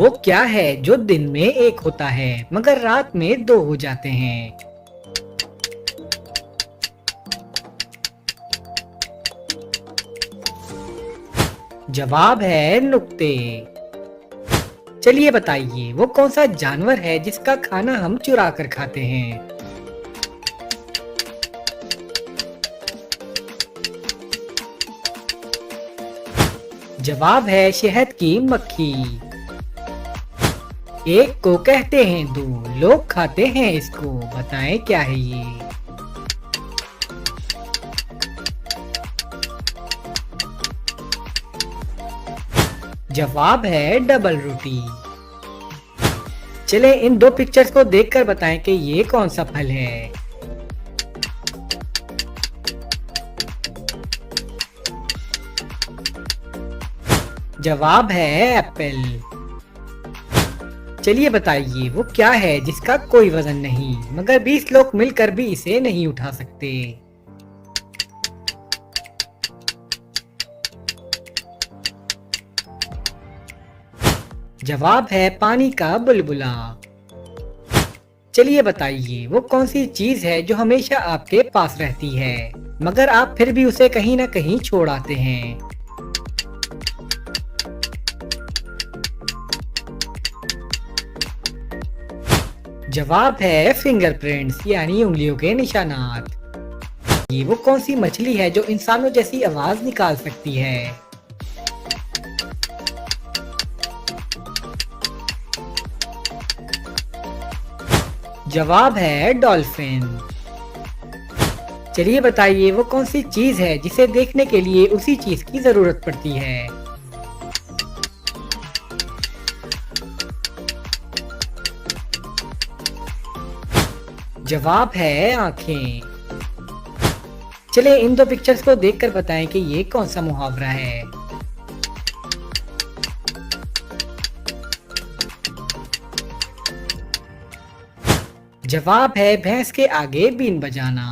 वो क्या है जो दिन में एक होता है मगर रात में दो हो जाते हैं? जवाब है नुक्ते। चलिए बताइए वो कौन सा जानवर है जिसका खाना हम चुरा कर खाते हैं? जवाब है शहद की मक्खी। एक को कहते हैं दो, लोग खाते हैं इसको, बताएं क्या है ये? जवाब है डबल रोटी। चले इन दो पिक्चर्स को देखकर बताएं कि ये कौन सा फल है। जवाब है एप्पल। चलिए बताइए वो क्या है जिसका कोई वजन नहीं मगर 20 लोग मिलकर भी इसे नहीं उठा सकते? जवाब है पानी का बुलबुला। चलिए बताइए वो कौन सी चीज है जो हमेशा आपके पास रहती है मगर आप फिर भी उसे कहीं ना कहीं छोड़ आते हैं? जवाब है फिंगरप्रिंट्स यानी उंगलियों के निशानात। ये वो कौन सी मछली है जो इंसानों जैसी आवाज निकाल सकती है? जवाब है डॉल्फिन। चलिए बताइए वो कौन सी चीज है जिसे देखने के लिए उसी चीज की जरूरत पड़ती है? जवाब है आंखें। चलिए इन दो पिक्चर्स को देखकर बताएं कि ये कौन सा मुहावरा है। जवाब है भैंस के आगे बीन बजाना।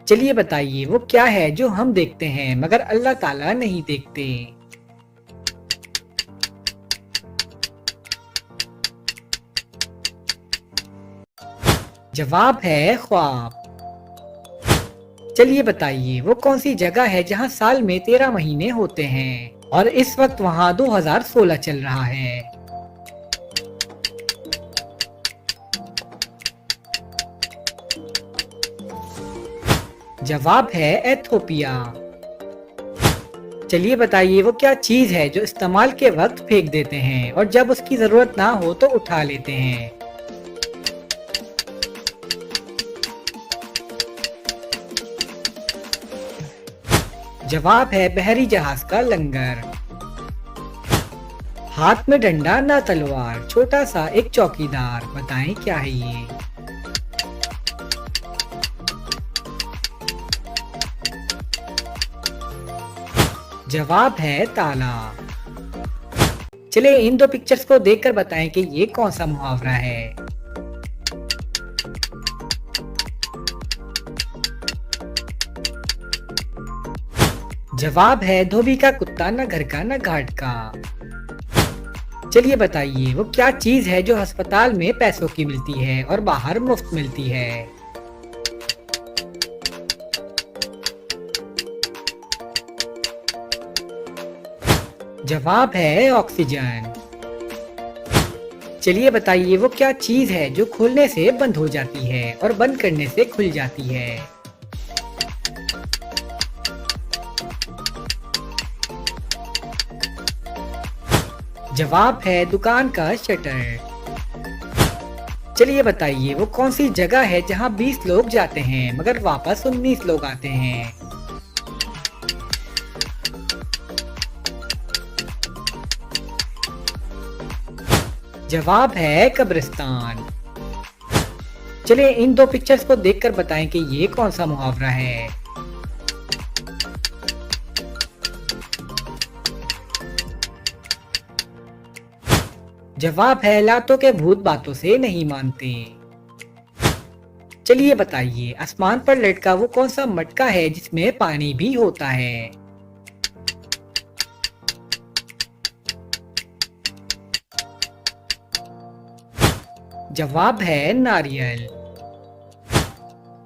चलिए बताइए वो क्या है जो हम देखते हैं मगर अल्लाह ताला नहीं देखते? जवाब है ख्वाब। चलिए बताइए वो कौन सी जगह है जहां साल में 13 महीने होते हैं और इस वक्त वहां 2016 चल रहा है? जवाब है एथोपिया। चलिए बताइए वो क्या चीज है जो इस्तेमाल के वक्त फेंक देते हैं और जब उसकी जरूरत ना हो तो उठा लेते हैं? जवाब है बहरी जहाज का लंगर। हाथ में डंडा ना तलवार, छोटा सा एक चौकीदार, बताएं क्या है ये? जवाब है ताला। चलिए इन दो पिक्चर्स को देखकर बताएं कि ये कौन सा मुहावरा है। जवाब है धोबी का कुत्ता न घर का न घाट का। चलिए बताइए वो क्या चीज है जो अस्पताल में पैसों की मिलती है और बाहर मुफ्त मिलती है? जवाब है ऑक्सीजन। चलिए बताइए वो क्या चीज है जो खोलने से बंद हो जाती है और बंद करने से खुल जाती है? जवाब है दुकान का शटर। चलिए बताइए वो कौन सी जगह है जहां 20 लोग जाते हैं मगर वापस 19 लोग आते हैं? जवाब है कब्रिस्तान। चलिए इन दो पिक्चर्स को देखकर बताएं कि ये कौन सा मुहावरा है। जवाब है लातों के भूत बातों से नहीं मानते। चलिए बताइए आसमान पर लटका वो कौन सा मटका है जिसमें पानी भी होता है? जवाब है नारियल।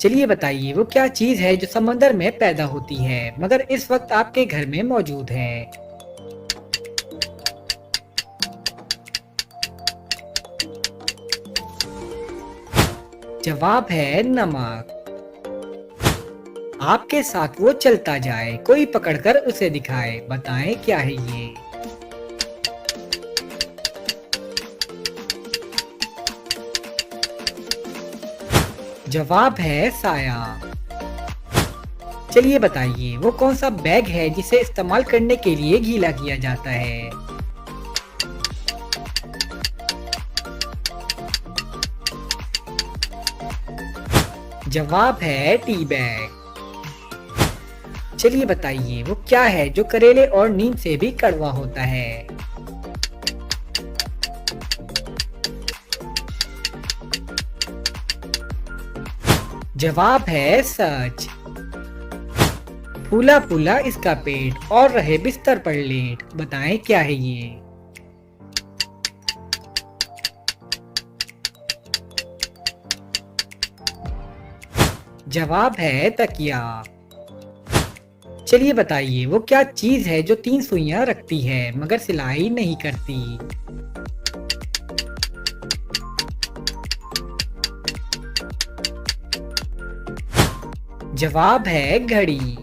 चलिए बताइए वो क्या चीज है जो समंदर में पैदा होती है मगर इस वक्त आपके घर में मौजूद है। जवाब है नमक। आपके साथ वो चलता जाए, कोई पकड़कर उसे दिखाए, बताएं क्या है ये। जवाब है साया। चलिए बताइए वो कौन सा बैग है जिसे इस्तेमाल करने के लिए गीला किया जाता है। जवाब है टी बैग। चलिए बताइए वो क्या है जो करेले और नीम से भी कड़वा होता है। जवाब है सच। फूला फूला इसका पेट और रहे बिस्तर पर लेट, बताएं क्या है ये। जवाब है तकिया। चलिए बताइए वो क्या चीज है जो 3 सुइयां रखती है मगर सिलाई नहीं करती। जवाब है घड़ी।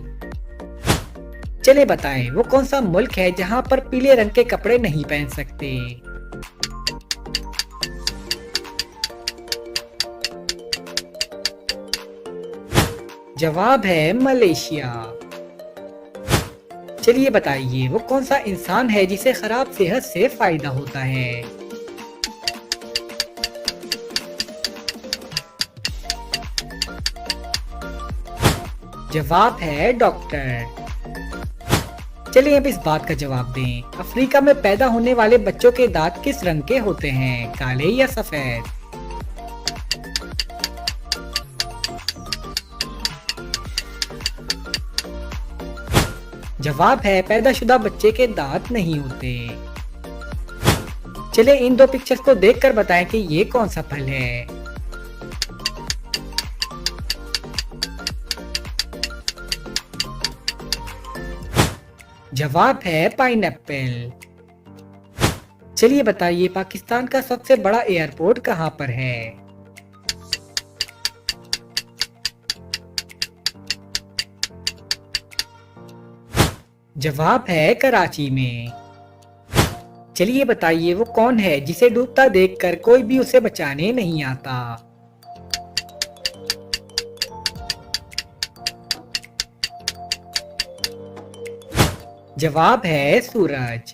चलिए बताएं वो कौन सा मुल्क है जहां पर पीले रंग के कपड़े नहीं पहन सकते। जवाब है मलेशिया। चलिए बताइए वो कौन सा इंसान है जिसे खराब सेहत से फायदा होता है। जवाब है डॉक्टर। चलिए अब इस बात का जवाब दें, अफ्रीका में पैदा होने वाले बच्चों के दांत किस रंग के होते हैं, काले या सफेद। जवाब है पैदाशुदा बच्चे के दांत नहीं होते। चलिए इन 2 पिक्चर्स को देखकर बताएं कि ये कौन सा फल है। जवाब है पाइनएप्पल। चलिए बताइए पाकिस्तान का सबसे बड़ा एयरपोर्ट कहां पर है। जवाब है कराची में। चलिए बताइए वो कौन है जिसे डूबता देखकर कोई भी उसे बचाने नहीं आता। जवाब है सूरज।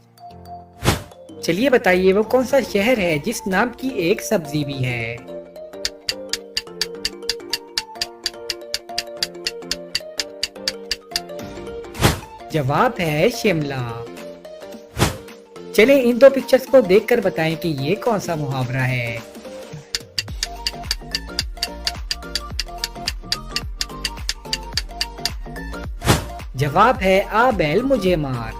चलिए बताइए वो कौन सा शहर है जिस नाम की एक सब्जी भी है। जवाब है शिमला। चलिए इन 2 पिक्चर्स को देखकर बताएं कि ये कौन सा मुहावरा है। जवाब है आ बैल मुझे मार।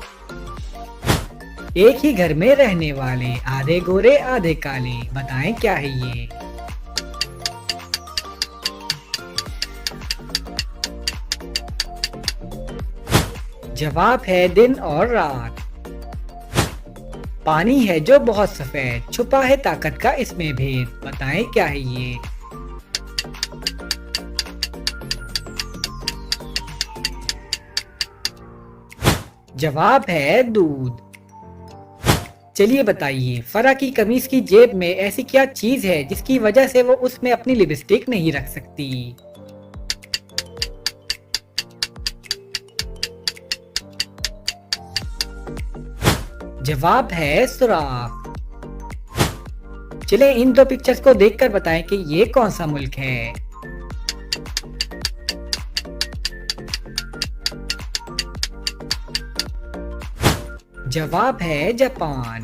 एक ही घर में रहने वाले, आधे गोरे आधे काले, बताएं क्या है ये। जवाब है दिन और रात। पानी है जो बहुत सफेद, छुपा है ताकत का इसमें भेद, बताएं क्या है ये। जवाब है दूध। चलिए बताइए फरा की कमीज की जेब में ऐसी क्या चीज है जिसकी वजह से वो उसमें अपनी लिपस्टिक नहीं रख सकती। जवाब है सुराख। चलिए इन 2 पिक्चर्स को देखकर बताएं कि ये कौन सा मुल्क है। जवाब है जापान।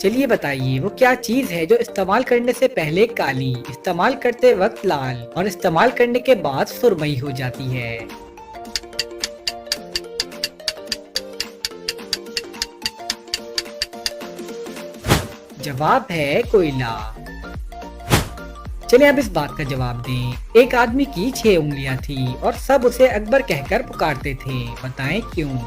चलिए बताइए वो क्या चीज है जो इस्तेमाल करने से पहले काली, इस्तेमाल करते वक्त लाल और इस्तेमाल करने के बाद सुरमई हो जाती है। जवाब है कोयला। चलिए अब इस बात का जवाब दें। एक आदमी की 6 उंगलियां थी और सब उसे अकबर कहकर पुकारते थे, बताएं क्यों?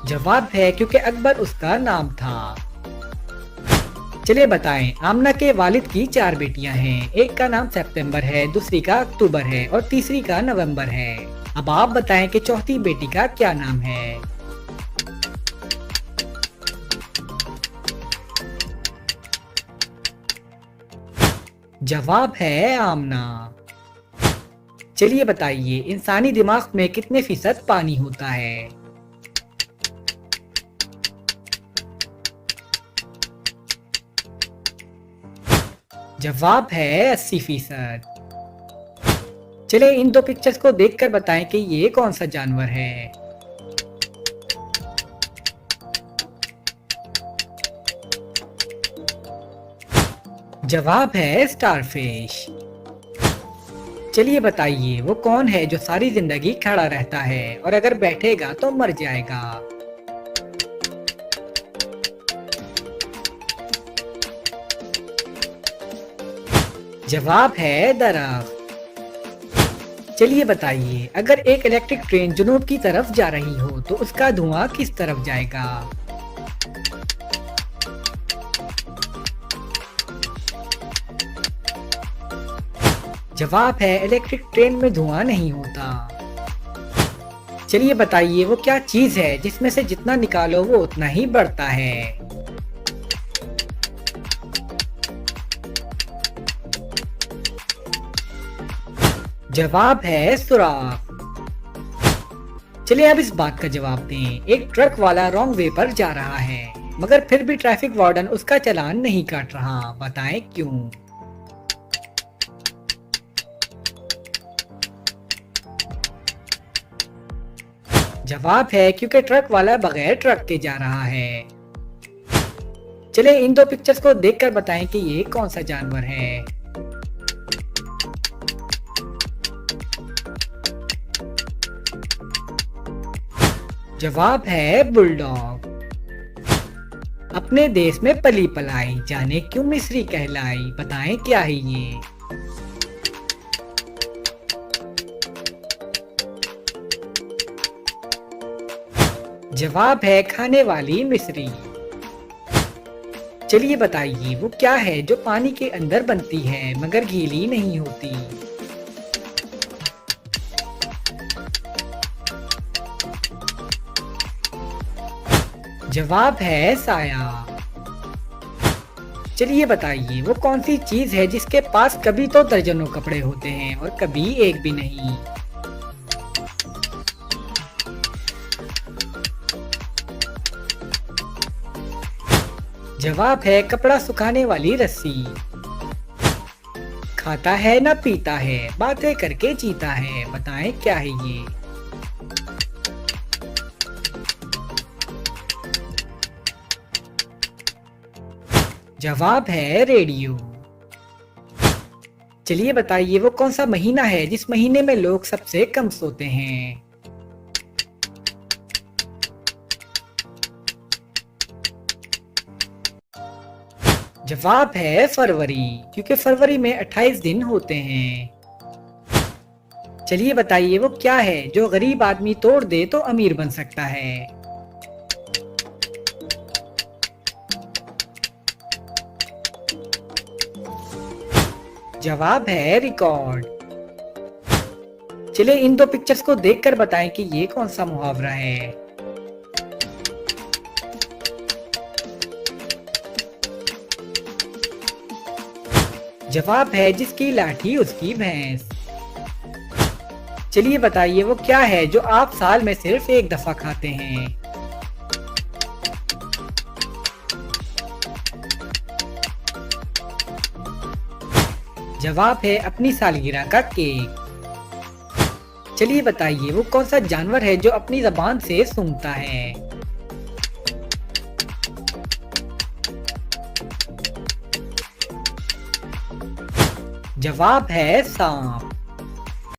जवाब है क्योंकि अकबर उसका नाम था। चलिए बताएं, आमना के वालिद की 4 बेटियां हैं। एक का नाम सितंबर है, दूसरी का अक्टूबर है और तीसरी का नवंबर है। अब आप बताएं कि चौथी बेटी का क्या नाम है? जवाब है आमना। चलिए बताइए, इंसानी दिमाग में कितने फीसद पानी होता है? जवाब है 80%। चलिए इन दो पिक्चर्स को देखकर बताएं कि ये कौन सा जानवर है। जवाब है स्टारफिश। चलिए बताइए, वो कौन है जो सारी जिंदगी खड़ा रहता है और अगर बैठेगा तो मर जाएगा? जवाब है दरख्त। चलिए बताइए, अगर एक इलेक्ट्रिक ट्रेन जुनूब की तरफ जा रही हो तो उसका धुआं किस तरफ जाएगा? जवाब है इलेक्ट्रिक ट्रेन में धुआं नहीं होता। चलिए बताइए, वो क्या चीज है जिसमें से जितना निकालो वो उतना ही बढ़ता है? जवाब है सुराख। चलिए अब इस बात का जवाब दें। एक ट्रक वाला रॉन्ग वे पर जा रहा है मगर फिर भी ट्रैफिक वार्डन उसका चालान नहीं काट रहा, बताएं क्यों? जवाब है क्योंकि ट्रक वाला बगैर ट्रक के जा रहा है। चलिए इन दो पिक्चर्स को देखकर बताएं कि ये कौन सा जानवर है। जवाब है बुलडॉग। अपने देश में पली पलाई, जाने क्यों मिस्री कहलाई, बताएं क्या है ये? जवाब है खाने वाली मिस्री। चलिए बताइए, वो क्या है जो पानी के अंदर बनती है मगर गीली नहीं होती? जवाब है साया। चलिए बताइए, वो कौन सी चीज है जिसके पास कभी तो दर्जनों कपड़े होते हैं और कभी एक भी नहीं? जवाब है कपड़ा सुखाने वाली रस्सी। खाता है ना पीता है, बातें करके जीता है, बताएं क्या है ये? जवाब है रेडियो। चलिए बताइए, वो कौन सा महीना है जिस महीने में लोग सबसे कम सोते हैं? जवाब है फरवरी, क्योंकि फरवरी में 28 दिन होते हैं। चलिए बताइए, वो क्या है जो गरीब आदमी तोड़ दे तो अमीर बन सकता है? जवाब है रिकॉर्ड। चलिए इन दो पिक्चर्स को देखकर बताएं कि ये कौन सा मुहावरा है। जवाब है जिसकी लाठी उसकी भैंस। चलिए बताइए, वो क्या है जो आप साल में सिर्फ एक दफा खाते हैं? जवाब है अपनी सालगिरह का केक। चलिए बताइए, वो कौन सा जानवर है जो अपनी जबान से सूंघता है? जवाब है सांप।